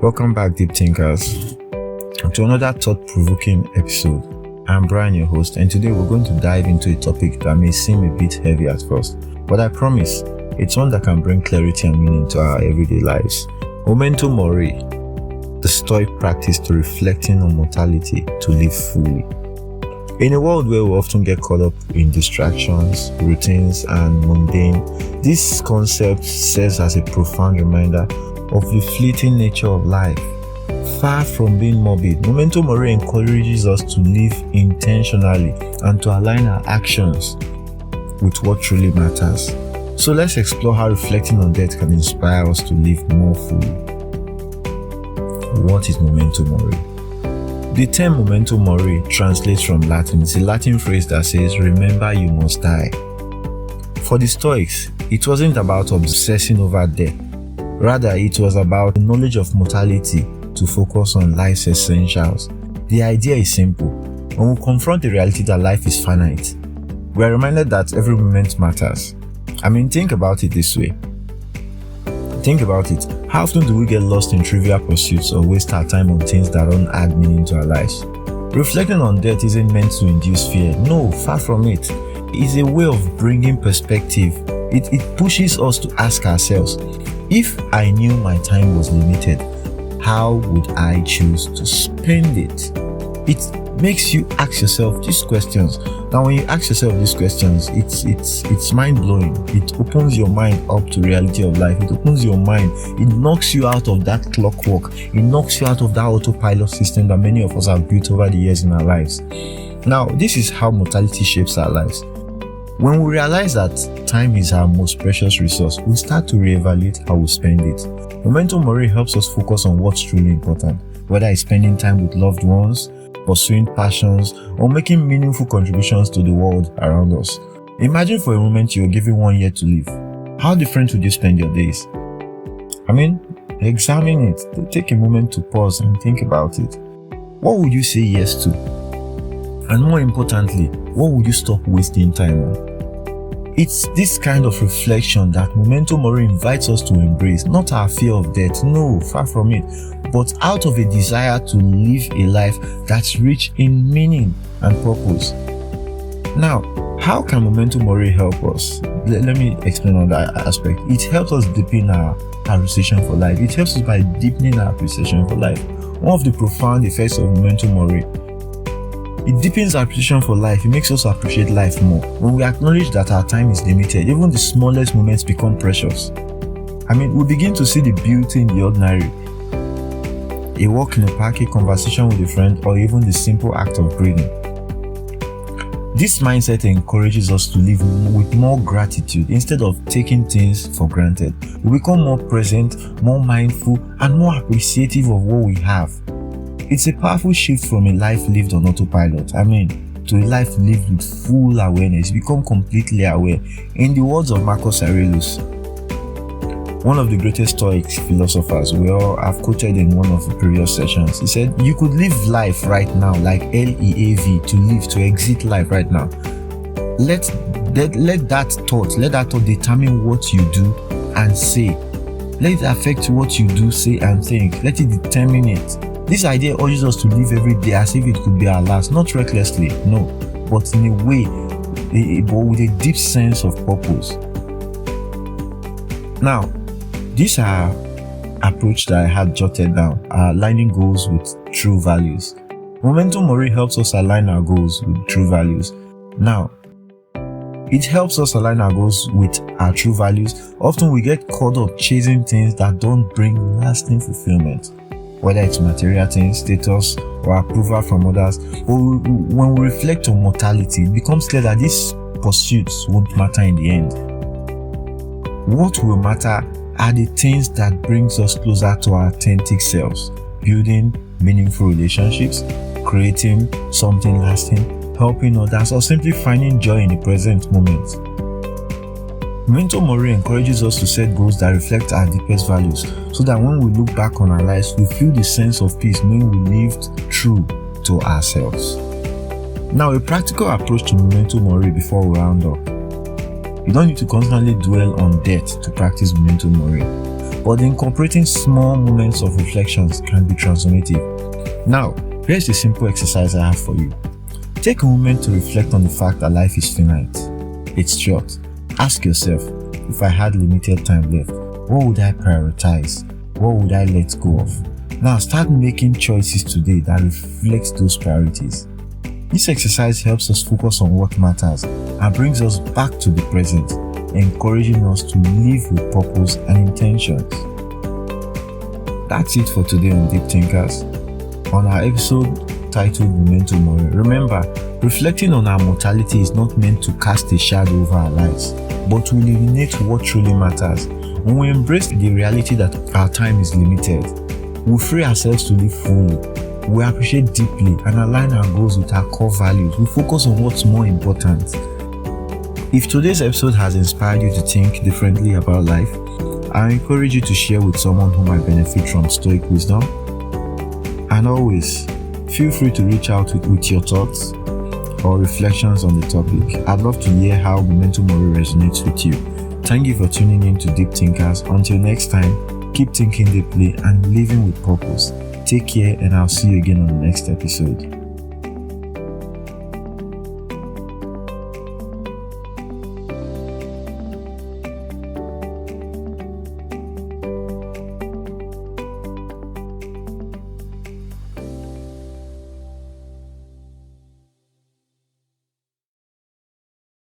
Welcome back, deep thinkers, to another thought-provoking episode. I'm Brian, your host, and today we're going to dive into a topic that may seem a bit heavy at first, but I promise it's one that can bring clarity and meaning to our everyday lives. Momento Mori, the Stoic practice to reflecting on mortality to live fully. In a world where we often get caught up in distractions, routines, and mundane, this concept serves as a profound reminder of the fleeting nature of life. Far from being morbid, Momento Mori encourages us to live intentionally and to align our actions with what truly matters. So let's explore how reflecting on death can inspire us to live more fully. What is Momento Mori? The term Momento Mori translates from Latin. It's a Latin phrase that says, "Remember you must die." For the Stoics, it wasn't about obsessing over death. Rather, it was about the knowledge of mortality to focus on life's essentials. The idea is simple. When we confront the reality that life is finite, we are reminded that every moment matters. Think about it this way. Think about it. How often do we get lost in trivial pursuits or waste our time on things that don't add meaning to our lives? Reflecting on death isn't meant to induce fear. No, far from it. It's a way of bringing perspective. It pushes us to ask ourselves, if I knew my time was limited, how would I choose to spend it? It makes you ask yourself these questions. Now, when you ask yourself these questions, it's mind-blowing. It opens your mind up to reality of life. It opens your mind. It knocks you out of that clockwork. It knocks you out of that autopilot system that many of us have built over the years in our lives. Now, this is how mortality shapes our lives. When we realize that time is our most precious resource, we start to reevaluate how we spend it. Momento Mori helps us focus on what's truly important, whether it's spending time with loved ones, pursuing passions, or making meaningful contributions to the world around us. Imagine for a moment you're given 1 year to live. How different would you spend your days? Examine it. Take a moment to pause and think about it. What would you say yes to? And more importantly, what would you stop wasting time on? It's this kind of reflection that Momento Mori invites us to embrace, not our fear of death, no, far from it, but out of a desire to live a life that's rich in meaning and purpose. Now, how can Momento Mori help us? Let me explain on that aspect. It helps us deepen our appreciation for life. It helps us by deepening our appreciation for life. One of the profound effects of Momento Mori, it deepens our appreciation for life. It makes us appreciate life more. When we acknowledge that our time is limited, even the smallest moments become precious. We begin to see the beauty in the ordinary. A walk in a park, a conversation with a friend, or even the simple act of breathing. This mindset encourages us to live with more gratitude instead of taking things for granted. We become more present, more mindful, and more appreciative of what we have. It's a powerful shift from a life lived on autopilot, to a life lived with full awareness. You become completely aware. In the words of Marcus Aurelius, one of the greatest Stoic philosophers we all have quoted in one of the previous sessions, he said, you could live life right now, like LEAV, to live, to exit life right now. Let that thought determine what you do and say. Let it affect what you do, say, and think. Let it determine it. This idea urges us to live every day as if it could be our last, not recklessly, no, but in a way, but with a deep sense of purpose. Now, these are approach that I had jotted down, aligning goals with true values. Momento Mori helps us align our goals with true values. Now, it helps us align our goals with our true values. Often we get caught up chasing things that don't bring lasting fulfillment, whether it's material things, status, or approval from others. When we reflect on mortality, it becomes clear that these pursuits won't matter in the end. What will matter are the things that brings us closer to our authentic selves, building meaningful relationships, creating something lasting, helping others, or simply finding joy in the present moment. Momento Mori encourages us to set goals that reflect our deepest values, so that when we look back on our lives, we feel the sense of peace knowing we lived true to ourselves. Now, a practical approach to Momento Mori before we round up. You don't need to constantly dwell on death to practice Momento Mori. but incorporating small moments of reflections can be transformative. Now, here's a simple exercise I have for you. Take a moment to reflect on the fact that life is finite. It's short. Ask yourself, if I had limited time left, what would I prioritize? What would I let go of? Now start making choices today that reflect those priorities. This exercise helps us focus on what matters and brings us back to the present, encouraging us to live with purpose and intentions. That's it for today on Deep Thinkers. On our episode titled Momento Mori, remember, reflecting on our mortality is not meant to cast a shadow over our lives, but to illuminate what truly matters. When we embrace the reality that our time is limited, we free ourselves to live fully. We appreciate deeply and align our goals with our core values. We focus on what's more important. If today's episode has inspired you to think differently about life, I encourage you to share with someone who might benefit from Stoic wisdom. And always, feel free to reach out with your thoughts or reflections on the topic. I'd love to hear how Momento Mori resonates with you. Thank you for tuning in to Deep Thinkers. Until next time, keep thinking deeply and living with purpose. Take care, and I'll see you again on the next episode.